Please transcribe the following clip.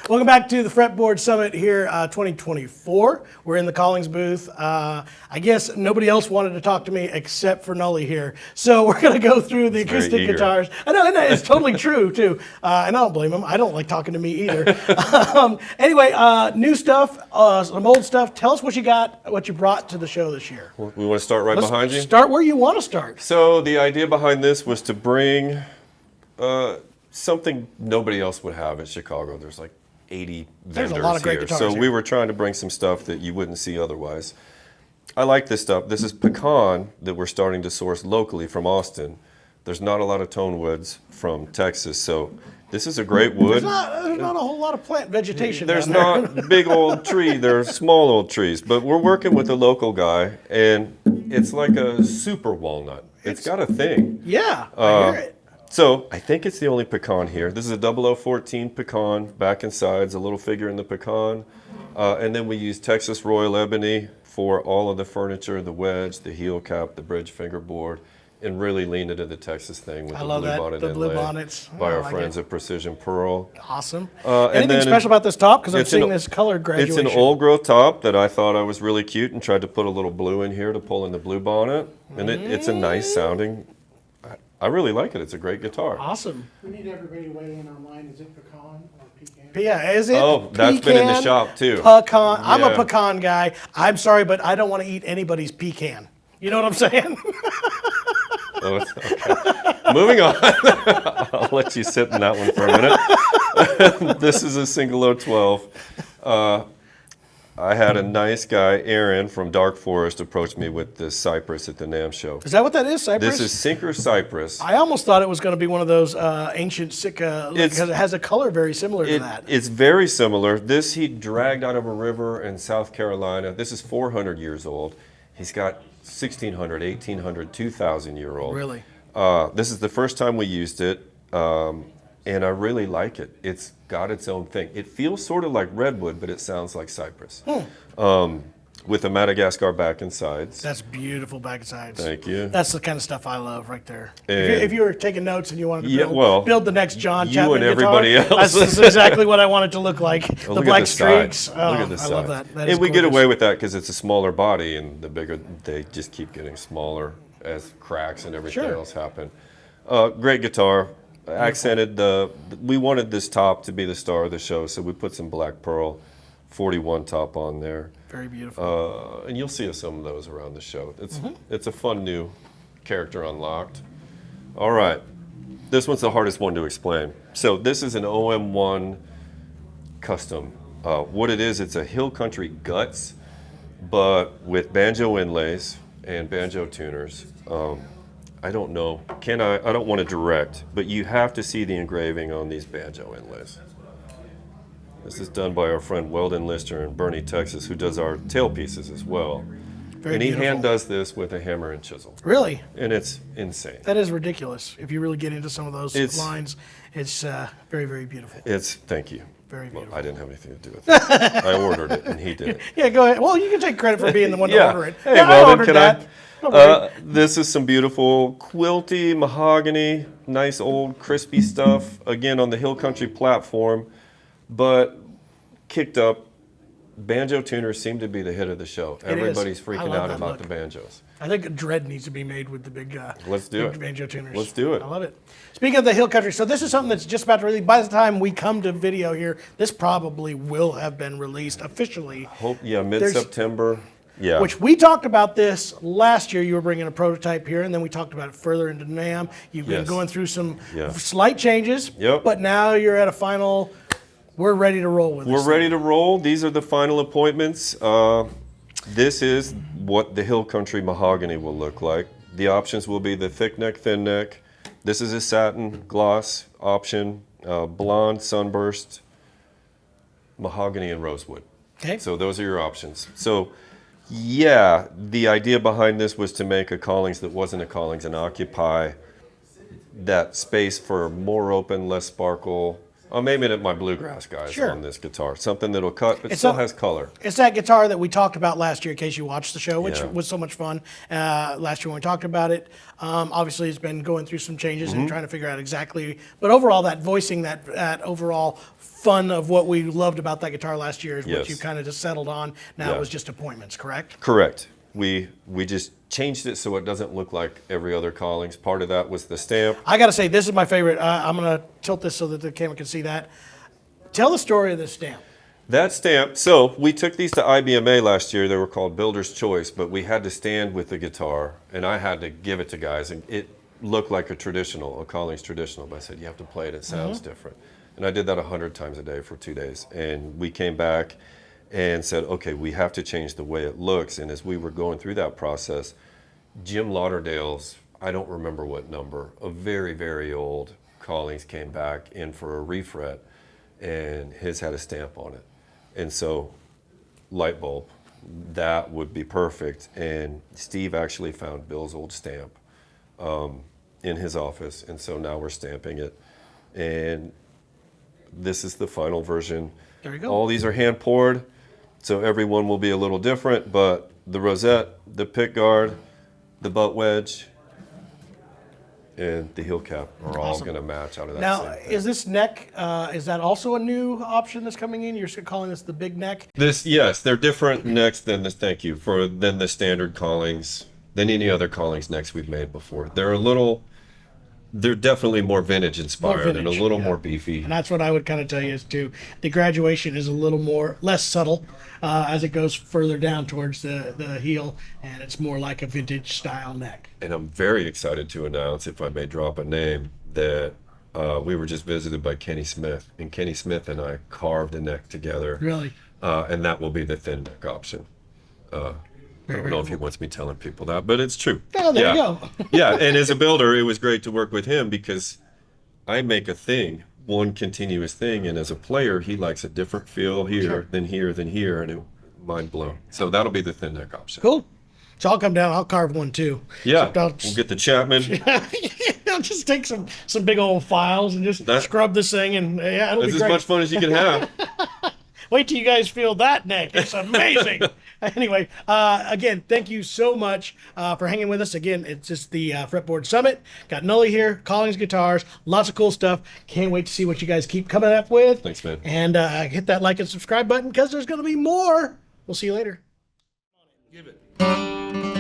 Welcome back to the Fretboard Summit here, 2024. We're in the Collings booth. I guess nobody else wanted to talk to me except for Nully here. So we're going to go through the acoustic guitars. I know, it's totally true, too. And I don't blame him. I don't like talking to me either. Anyway, new stuff, some old stuff. Tell us what you got, what you brought to the show this year. We want to start right behind you? Start where you want to start. So the idea behind this was to bring something nobody else would have in Chicago. There's like 80 vendors There's a lot of great here. guitars So here. we were trying to bring some stuff that you wouldn't see otherwise. I like this stuff. This is pecan that we're starting to source locally from Austin. There's not a lot of tone woods from Texas, so this is a great wood. There's not a whole lot of plant vegetation There's down there. not big old tree, there's small old trees, but we're working with a local guy, and it's like a super walnut. It's got a thing. Yeah, I hear it. So I think it's the only pecan here. This is a 0014 pecan, back and sides, a little figure in the pecan. And then we use Texas Royal Ebony for all of the furniture, the wedge, the heel cap, the bridge fingerboard, and really lean into the Texas thing with I the love blue that, bonnet the blue inlay bonnets. by I our like friends it. at Precision Pearl. Awesome. And Anything then special about this top? Because I'm it's seeing an- this colored graduation. It's an old growth top that I thought I was really cute and tried to put a little blue in here to pull in the blue bonnet. And it's a nice sounding. I really like it. It's a great guitar. Awesome. We need everybody to weigh in online. Is it pecan or pecan? Yeah, is it? Oh, that's been in the pecan, shop too. Pecan. I'm a Yeah. pecan guy. I'm sorry, but I don't want to eat anybody's pecan. You know what I'm saying? Oh, it's okay. Moving on. I'll let you sit in that one for a minute. This is a single 012. I had a nice guy, Aaron from Dark Forest, approach me with this cypress at the NAMM show. Is that what that is, cypress? This is Sinker cypress. I almost thought it was going to be one of those ancient Sitka, because it has a color very similar to that. It's very similar. This he dragged out of a river in South Carolina. This is 400 years old. He's got 1,600, 1,800, 2,000-year-old. Really? This is the first time we used it, and I really like it. It's got its own thing. It feels sort of like redwood, but it sounds like cypress. With the Madagascar back and sides. That's beautiful back and sides. Thank you. That's the kind of stuff I love right there. And- If you were taking notes and you wanted to Yeah, build, well, build the next John you Chapman and everybody guitar, else. That's exactly what I want it to look like. The Look black at the side. streaks. Look Oh, at the I side. love that. That And is we get gorgeous. away with that because it's a smaller body, and the bigger they just keep getting smaller as cracks and everything Sure. else happen. Great guitar. Accented we wanted this top to be the star of the show, so we put some black pearl 41 top on there. Very beautiful. And you'll see some of those around the show. It's a fun new character unlocked. All right, this one's the hardest one to explain. So this is an OM1 custom. What it is, it's a Hill Country Guts, but with banjo inlays and banjo tuners. I don't know, I don't want to direct, but you have to see the engraving on these banjo inlays. This is done by our friend Weldon Lister in Bernie, Texas, who does our tailpieces as well. Very And he beautiful. hand does this with a hammer and chisel. Really? And it's insane. That is ridiculous. If you really get into some of those It's- lines, it's very, very beautiful. Thank you. Very Well, beautiful. I didn't have anything to do with it. I ordered it and he did it. Yeah, go ahead. Well, you can take credit for being the one to Yeah. order it. Hey, yeah, well, I then ordered can that. Don't worry. This is some beautiful quilty, mahogany, nice old crispy stuff. Again, on the Hill Country platform, but kicked up. Banjo tuners seem to be the hit of the show. It is. Everybody's I freaking love out that about look. the banjos. I think a dread needs to be made with the big, Let's do big it. banjo tuners. Let's do it. I love it. Speaking of the Hill Country, so this is something that's just about to release. By the time we come to video here, this probably will have been released officially. Mid-September. Yeah. Which we talked about this last year. You were bringing a prototype here, and then we talked about it further into NAMM. You've been Yes. going through some Yeah. slight changes, Yep. but now you're at a final. We're ready to roll with this. We're ready to roll. These are the final appointments. This is what the Hill Country mahogany will look like. The options will be the thick neck, thin neck. This is a satin gloss option, blonde, sunburst, mahogany, and rosewood. Okay. So those are your options. So yeah, the idea behind this was to make a Collings that wasn't a Collings and occupy that space for more open, less sparkle, I'm aiming at my bluegrass guys Sure. on this guitar. Something that'll cut, but It's still a- has color. It's that guitar that we talked about last year, in case you watched the show, which Yeah. was so much fun last year when we talked about it. Obviously, it's been going through some changes Mm-hmm. and trying to figure out exactly, but overall, that voicing, that overall fun of what we loved about that guitar last year is what Yes. you kind of just settled on. Now Yeah. it was just appointments, correct? Correct. We just changed it so it doesn't look like every other Collings. Part of that was the stamp. I got to say, this is my favorite. I'm going to tilt this so that the camera can see that. Tell the story of this stamp. That stamp, so we took these to IBMA last year. They were called Builder's Choice, but we had to stand with the guitar, and I had to give it to guys. And it looked like a Collings traditional, but I said, you have to play it. It sounds different. And I did that 100 times a day for 2 days. And we came back and said, okay, we have to change the way it looks. And as we were going through that process, Jim Lauderdale's, I don't remember what number, a very, very old Collings came back in for a refret, and his had a stamp on it. And so, light bulb, that would be perfect. And Steve actually found Bill's old stamp in his office, and so now we're stamping it. And this is the final version. There you go. All these are hand poured, so every one will be a little different, but the rosette, the pick guard, the butt wedge, and the heel cap are all Awesome. going to match out of that Now, same thing. is this neck, is that also a new option that's coming in? You're calling this the big neck? This, yes, they're different necks than the, thank you, than the standard Collings, than any other Collings necks we've made before. They're definitely more vintage inspired and a vintage, little yeah. more beefy. And that's what I would kind of tell you is too. The graduation is a little less subtle as it goes further down towards the heel, and it's more like a vintage style neck. And I'm very excited to announce, if I may drop a name, that we were just visited by Kenny Smith, and Kenny Smith and I carved a neck together. Really? And that will be the thin neck option. I don't know if he wants me telling people that, but it's true. Oh, there you go. Yeah, and as a builder, it was great to work with him because I make a thing, one continuous thing, and as a player, he likes a different feel here, than here, than here, and it mind blown. So that'll be the thin neck option. Cool. So I'll come down. I'll carve one too. Yeah, So we'll get the Chapman. I'll just take some big old files and just scrub this thing, and yeah, it'll It's be as great. much fun as you can have. Wait till you guys feel that neck. It's amazing. Anyway, again, thank you so much for hanging with us. Again, it's just the Fretboard Summit. Got Nully here, Collings Guitars, lots of cool stuff. Can't wait to see what you guys keep coming up with. Thanks, man. And hit that like and subscribe button because there's going to be more. We'll see you later. Give it.